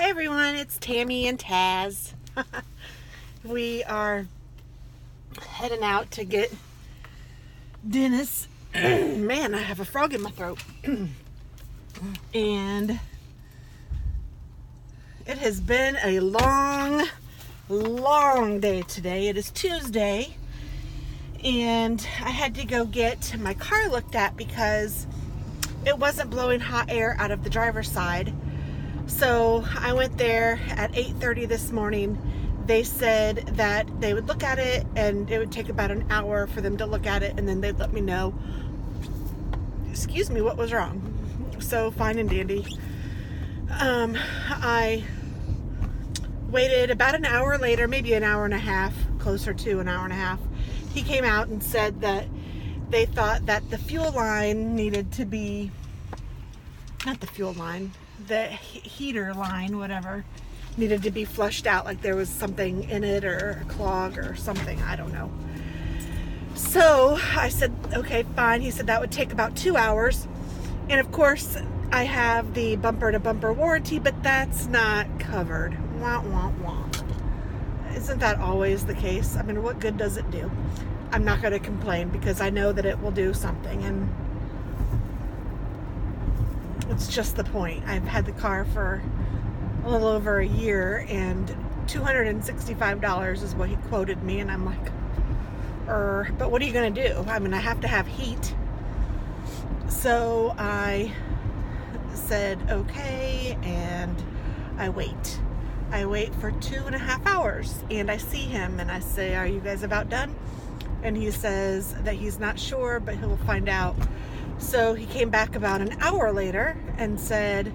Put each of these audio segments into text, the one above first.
Hi everyone, it's Tammy and Taz. We are heading out to get Dennis. Man, I have a frog in my throat. And it has been a long day today. It is Tuesday. And I had to go get my car looked at because it wasn't blowing hot air out of the driver's side. So I went there at 8:30 this morning. They said that they would look at it and it would take about an hour for them to look at it, and then they'd let me know, excuse me, what was wrong. So fine and dandy. I waited about an hour later, maybe an hour and a half, closer to an hour and a half. He came out and said that they thought that the fuel line needed to be, not the fuel line, the heater line, whatever, needed to be flushed out, like there was something in it or a clog or something, I don't know. So I said, okay, fine. He said that would take about 2 hours. And of course, I have the bumper-to-bumper warranty, but that's not covered. Wah, wah, wah. Isn't that always the case? I mean, what good does it do? I'm not going to complain because I know that it will do something, and it's just the point. I've had the car for a little over a year, and $265 is what he quoted me, and I'm like, but what are you going to do? I mean, I have to have heat. So I said, okay, and I wait. I wait for 2.5 hours, and I see him, and I say, are you guys about done? And he says that he's not sure, but he'll find out. So he came back about an hour later and said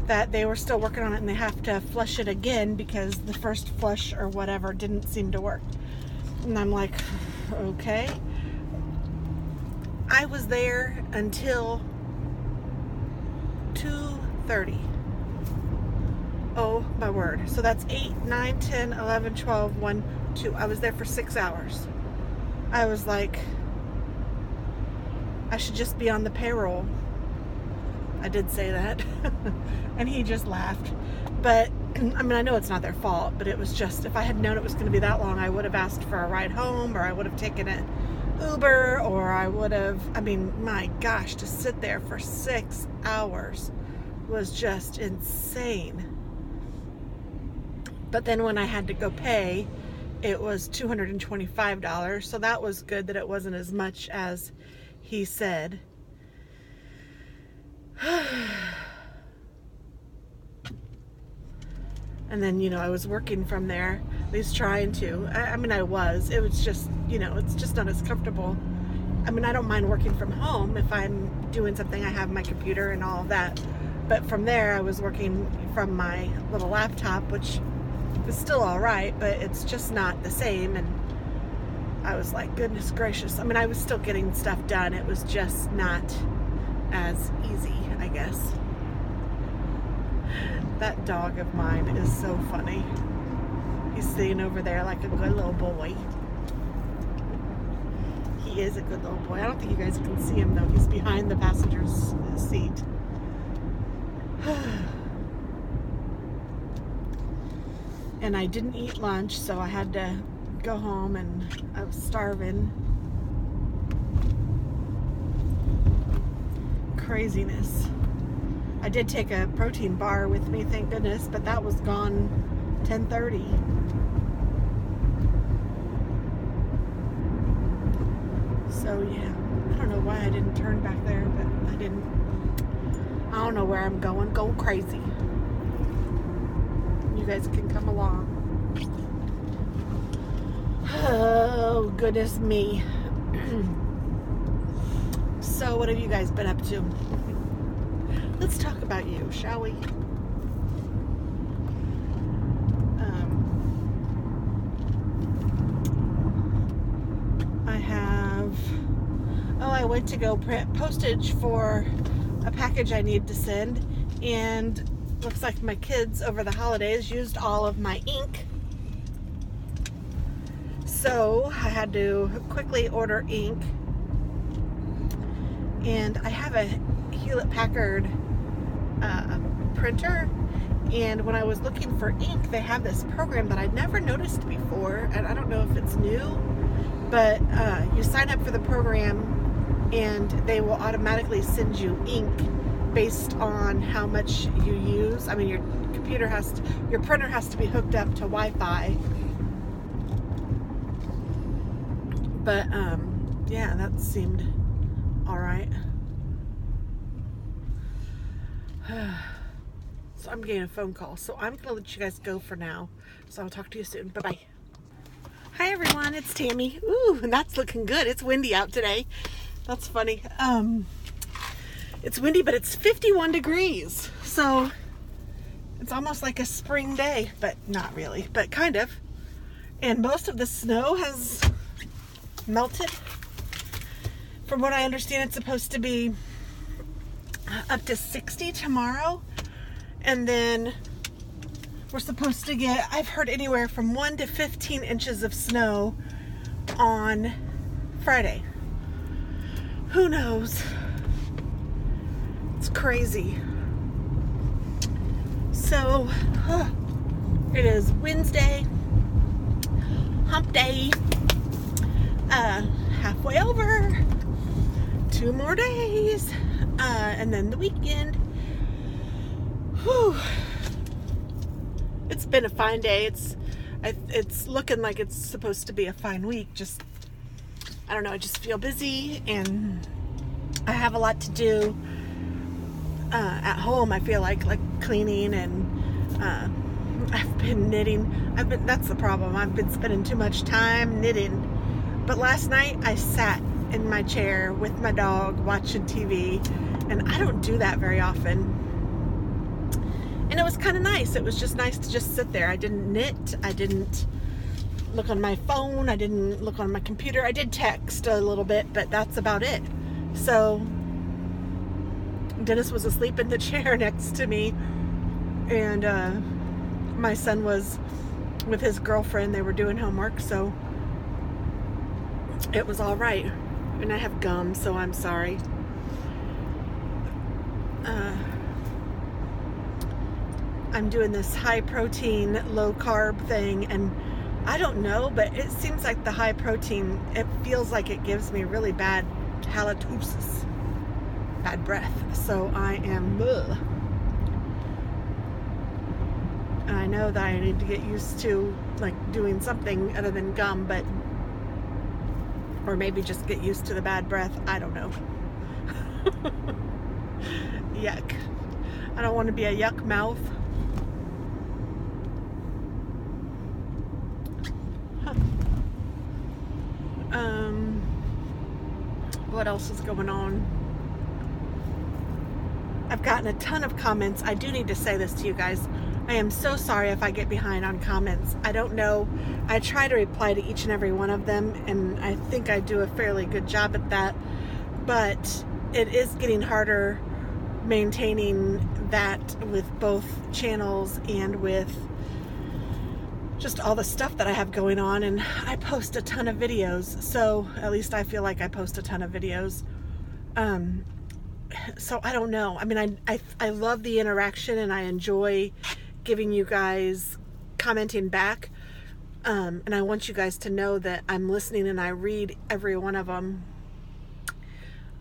that they were still working on it and they have to flush it again because the first flush or whatever didn't seem to work. And I'm like, okay. I was there until 2:30. Oh my word. So that's 8, 9, 10, 11, 12, 1, 2. I was there for 6 hours. I was like, I should just be on the payroll. I did say that. And he just laughed. But, I mean, I know it's not their fault, but it was just, if I had known it was going to be that long, I would have asked for a ride home, or I would have taken an Uber, or I would have, I mean, my gosh, to sit there for 6 hours was just insane. But then when I had to go pay, it was $225. So that was good that it wasn't as much as he said. And then, you know, I was working from there, at least trying to. I mean, I was. It was just, you know, it's just not as comfortable. I mean, I don't mind working from home if I'm doing something. I have my computer and all of that. But from there, I was working from my little laptop, which was still all right, but it's just not the same. And I was like, goodness gracious. I mean, I was still getting stuff done. It was just not as easy, I guess. That dog of mine is so funny. He's sitting over there like a good little boy. He is a good little boy. I don't think you guys can see him though. He's behind the passenger's seat. And I didn't eat lunch, so I had to go home, and I was starving. Craziness. I did take a protein bar with me, thank goodness, but that was gone 10:30. So yeah, I don't know why I didn't turn back there, but I didn't. I don't know where I'm going. Go crazy. You guys can come along. Oh, goodness me. So what have you guys been up to? Let's talk about you, shall we? I went to go print postage for a package I need to send, and looks like my kids over the holidays used all of my ink. So I had to quickly order ink, and I have a Hewlett-Packard printer, And when I was looking for ink, they have this program that I'd never noticed before, and I don't know if it's new, but you sign up for the program and they will automatically send you ink based on how much you use. I mean, your printer has to be hooked up to Wi-Fi. But yeah, that seemed all right. So I'm getting a phone call, so I'm gonna let you guys go for now. So I'll talk to you soon. Bye-bye. Hi everyone, it's Tammy. Ooh, and that's looking good. It's windy out today. That's funny. It's windy, but it's 51 degrees. So it's almost like a spring day, but not really, but kind of. And most of the snow has melted. From what I understand, it's supposed to be up to 60 tomorrow. And then we're supposed to get, I've heard anywhere from 1 to 15 inches of snow on Friday. Who knows? It's crazy. So, it is Wednesday, hump day, halfway over, 2 more days, and then the weekend. Whew. It's been a fine day. It's looking like it's supposed to be a fine week. Just, I don't know, I just feel busy and I have a lot to do at home. I feel like cleaning, and I've been knitting. That's the problem. I've been spending too much time knitting. But last night I sat in my chair with my dog watching TV, and I don't do that very often. And it was kind of nice. It was just nice to just sit there. I didn't knit. I didn't look on my phone. I didn't look on my computer. I did text a little bit, but that's about it. So Dennis was asleep in the chair next to me, and my son was with his girlfriend. They were doing homework, so it was all right. And I have gum, so I'm sorry. I'm doing this high protein, low carb thing, and I don't know, but it seems like the high protein, it feels like it gives me really bad halitosis, bad breath. So I am, and I know that I need to get used to like doing something other than gum, but, or maybe just get used to the bad breath. I don't know. Yuck. I don't want to be a yuck mouth. What else is going on? I've gotten a ton of comments. I do need to say this to you guys. I am so sorry if I get behind on comments. I don't know. I try to reply to each and every one of them, and I think I do a fairly good job at that. But it is getting harder maintaining that with both channels and with just all the stuff that I have going on. And I post a ton of videos, so at least I feel like I post a ton of videos. So I don't know. I mean, I love the interaction, and I enjoy giving you guys commenting back. And I want you guys to know that I'm listening and I read every one of them.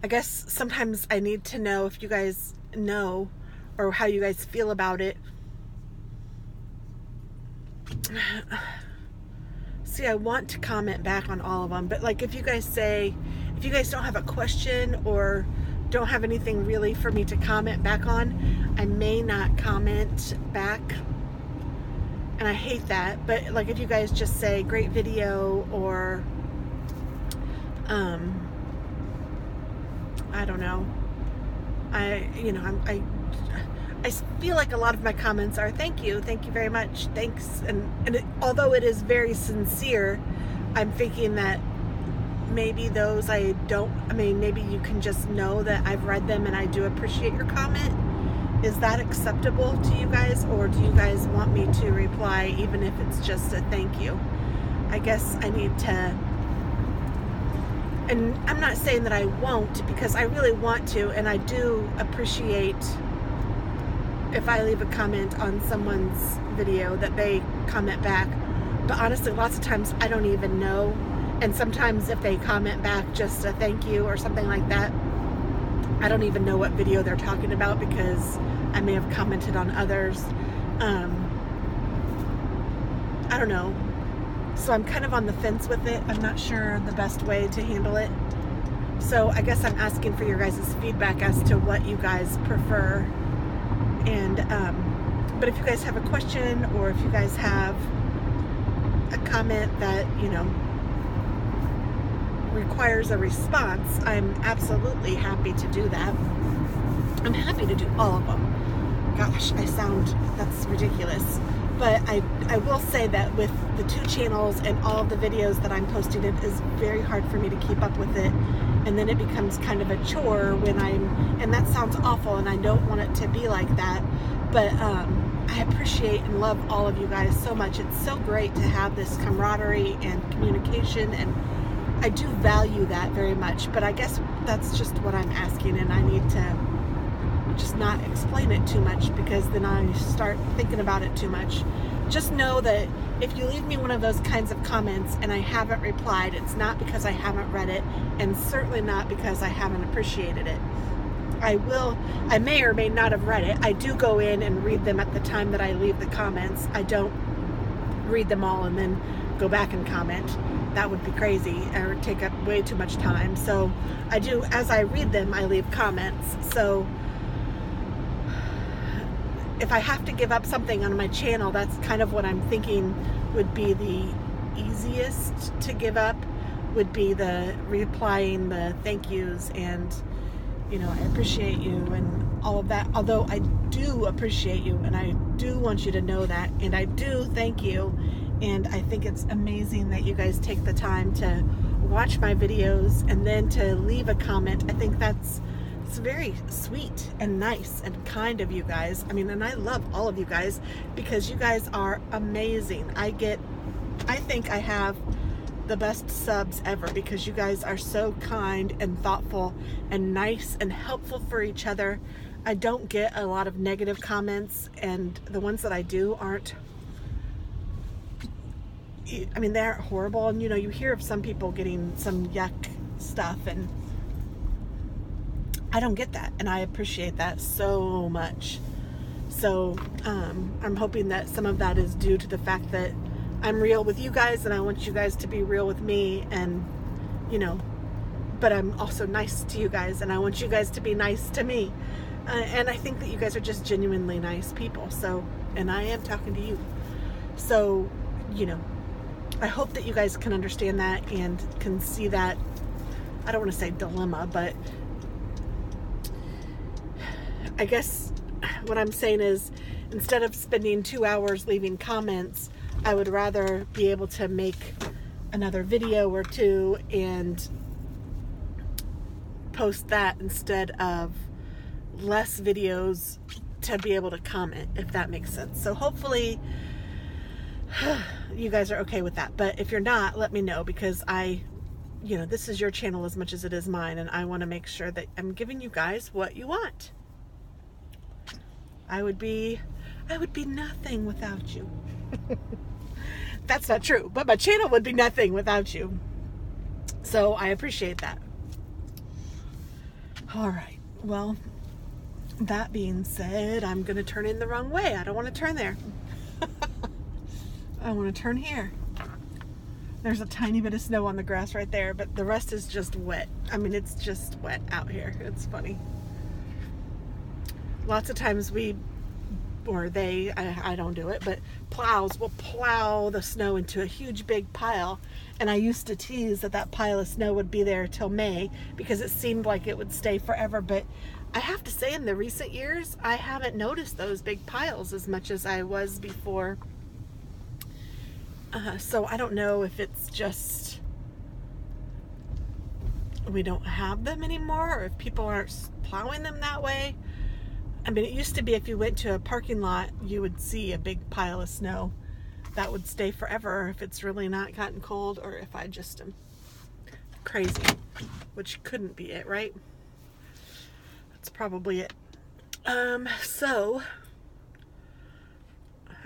I guess sometimes I need to know if you guys know or how you guys feel about it. See, I want to comment back on all of them, but like if you guys don't have a question or don't have anything really for me to comment back on, I may not comment back. And I hate that, but like if you guys just say great video, or I don't know, I feel like a lot of my comments are thank you very much, thanks, and although it is very sincere, I'm thinking that maybe those maybe you can just know that I've read them and I do appreciate your comment. Is that acceptable to you guys, or do you guys want me to reply even if it's just a thank you? I guess I need to, and I'm not saying that I won't, because I really want to, and I do appreciate if I leave a comment on someone's video that they comment back. But honestly, lots of times I don't even know. And sometimes if they comment back just a thank you or something like that, I don't even know what video they're talking about because I may have commented on others. I don't know. So I'm kind of on the fence with it. I'm not sure the best way to handle it. So I guess I'm asking for your guys' feedback as to what you guys prefer. And, but if you guys have a question or if you guys have a comment that, you know, requires a response, I'm absolutely happy to do that. I'm happy to do all of them. Gosh, that's ridiculous. But I will say that with the 2 channels and all of the videos that I'm posting, it is very hard for me to keep up with it. And then it becomes kind of a chore when and that sounds awful and I don't want it to be like that. But I appreciate and love all of you guys so much. It's so great to have this camaraderie and communication, and I do value that very much. But I guess that's just what I'm asking, and I need to just not explain it too much because then I start thinking about it too much. Just know that if you leave me one of those kinds of comments and I haven't replied, it's not because I haven't read it, and certainly not because I haven't appreciated it. I may or may not have read it. I do go in and read them at the time that I leave the comments. I don't read them all and then go back and comment. That would be crazy or take up way too much time. So I do, as I read them, I leave comments. So if I have to give up something on my channel, that's kind of what I'm thinking would be the easiest to give up, would be the replying the thank yous and, you know, I appreciate you and all of that. Although I do appreciate you and I do want you to know that, and I do thank you, and I think it's amazing that you guys take the time to watch my videos and then to leave a comment. I think it's very sweet and nice and kind of you guys. I mean, and I love all of you guys because you guys are amazing. I think I have the best subs ever because you guys are so kind and thoughtful and nice and helpful for each other. I don't get a lot of negative comments, and the ones that I do aren't, I mean, they aren't horrible. And you know, you hear of some people getting some yuck stuff, and I don't get that, and I appreciate that so much. So I'm hoping that some of that is due to the fact that I'm real with you guys, and I want you guys to be real with me, and you know, but I'm also nice to you guys, and I want you guys to be nice to me. And I think that you guys are just genuinely nice people. So, and I am talking to you. So, you know, I hope that you guys can understand that and can see that, I don't want to say dilemma, but I guess what I'm saying is, instead of spending 2 hours leaving comments, I would rather be able to make another video or 2 and post that instead of less videos to be able to comment, if that makes sense. So hopefully you guys are okay with that. But if you're not, let me know, because you know, this is your channel as much as it is mine, and I want to make sure that I'm giving you guys what you want. I would be nothing without you. That's not true, but my channel would be nothing without you. So I appreciate that. All right, well, that being said, I'm gonna turn in the wrong way. I don't want to turn there. I want to turn here. There's a tiny bit of snow on the grass right there, but the rest is just wet. I mean, it's just wet out here. It's funny. Lots of times I don't do it, but plows will plow the snow into a huge big pile. And I used to tease that pile of snow would be there till May because it seemed like it would stay forever. But I have to say, in the recent years, I haven't noticed those big piles as much as I was before. So I don't know if it's just we don't have them anymore, or if people aren't plowing them that way. I mean, it used to be if you went to a parking lot, you would see a big pile of snow that would stay forever if it's really not gotten cold, or if I just am crazy, which couldn't be it, right? That's probably it. So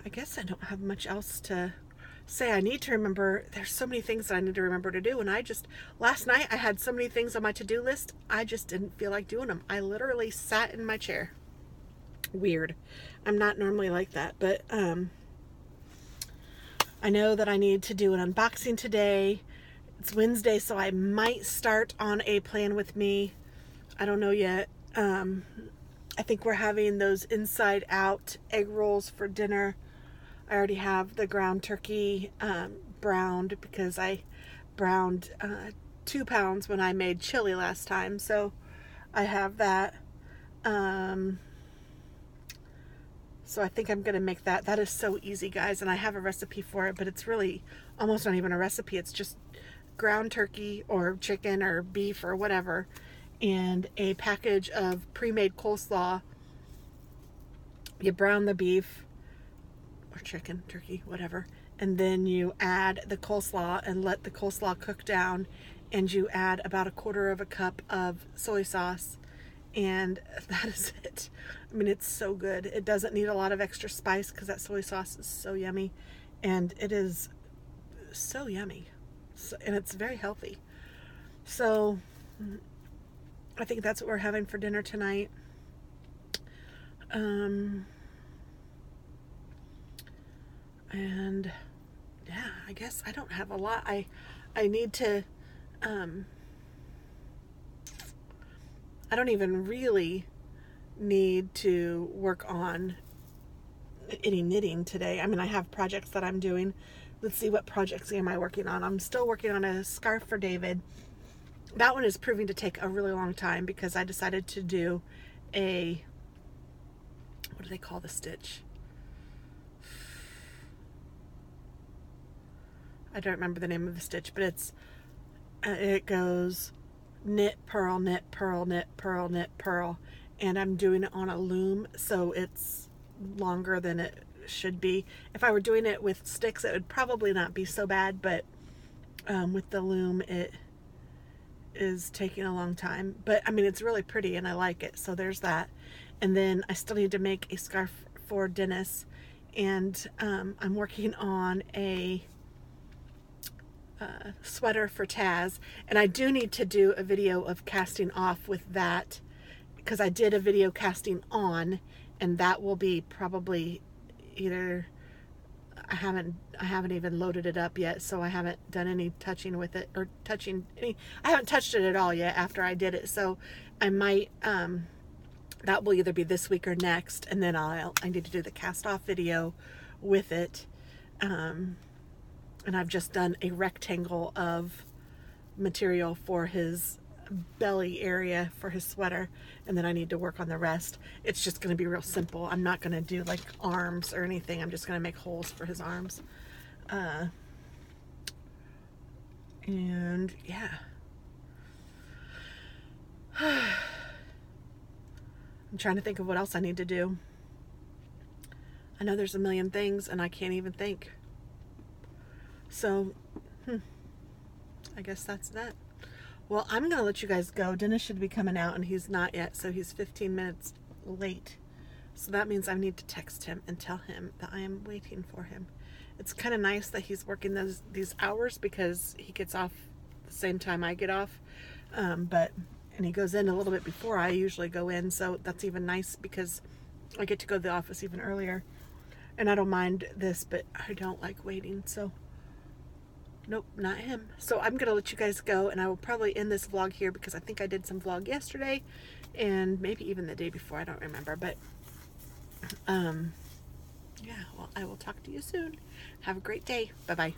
I guess I don't have much else to say. I need to remember, there's so many things that I need to remember to do, and last night I had so many things on my to-do list, I just didn't feel like doing them. I literally sat in my chair. Weird. I'm not normally like that, but I know that I need to do an unboxing today. It's Wednesday, so I might start on a plan with me. I don't know yet. I think we're having those inside out egg rolls for dinner. I already have the ground turkey browned because I browned 2 pounds when I made chili last time, so I have that. So I think I'm going to make that. That is so easy, guys, and I have a recipe for it, but it's really almost not even a recipe. It's just ground turkey or chicken or beef or whatever, and a package of pre-made coleslaw. You brown the beef or chicken, turkey, whatever, and then you add the coleslaw and let the coleslaw cook down, and you add about 1/4 cup of soy sauce, and that is it. I mean, it's so good. It doesn't need a lot of extra spice because that soy sauce is so yummy, and it is so yummy, and it's very healthy. So I think that's what we're having for dinner tonight. And yeah, I guess I don't have a lot. I need to, I don't even really need to work on any knitting today. I mean, I have projects that I'm doing. Let's see, what projects am I working on? I'm still working on a scarf for David. That one is proving to take a really long time because I decided to do a, what do they call the stitch? I don't remember the name of the stitch, but it goes knit, purl, knit, purl, knit, purl, knit, purl, and I'm doing it on a loom, so it's longer than it should be. If I were doing it with sticks, it would probably not be so bad, but with the loom, it is taking a long time. But I mean, it's really pretty and I like it, so there's that. And then I still need to make a scarf for Dennis, and I'm working on a sweater for Taz, and I do need to do a video of casting off with that because I did a video casting on, and that will be probably either, I haven't even loaded it up yet, so I haven't done any touching with it, or I haven't touched it at all yet after I did it, so I might that will either be this week or next, and then I need to do the cast off video with it. And I've just done a rectangle of material for his belly area for his sweater, and then I need to work on the rest. It's just going to be real simple. I'm not going to do like arms or anything. I'm just going to make holes for his arms. And yeah. I'm trying to think of what else I need to do. I know there's a million things and I can't even think. So, I guess that's that. Well, I'm going to let you guys go. Dennis should be coming out, and he's not yet, so he's 15 minutes late. So that means I need to text him and tell him that I am waiting for him. It's kind of nice that he's working these hours because he gets off the same time I get off. And he goes in a little bit before I usually go in, so that's even nice because I get to go to the office even earlier. And I don't mind this, but I don't like waiting, so nope, not him. So I'm gonna let you guys go, and I will probably end this vlog here because I think I did some vlog yesterday and maybe even the day before, I don't remember, but yeah, well, I will talk to you soon. Have a great day. Bye-bye.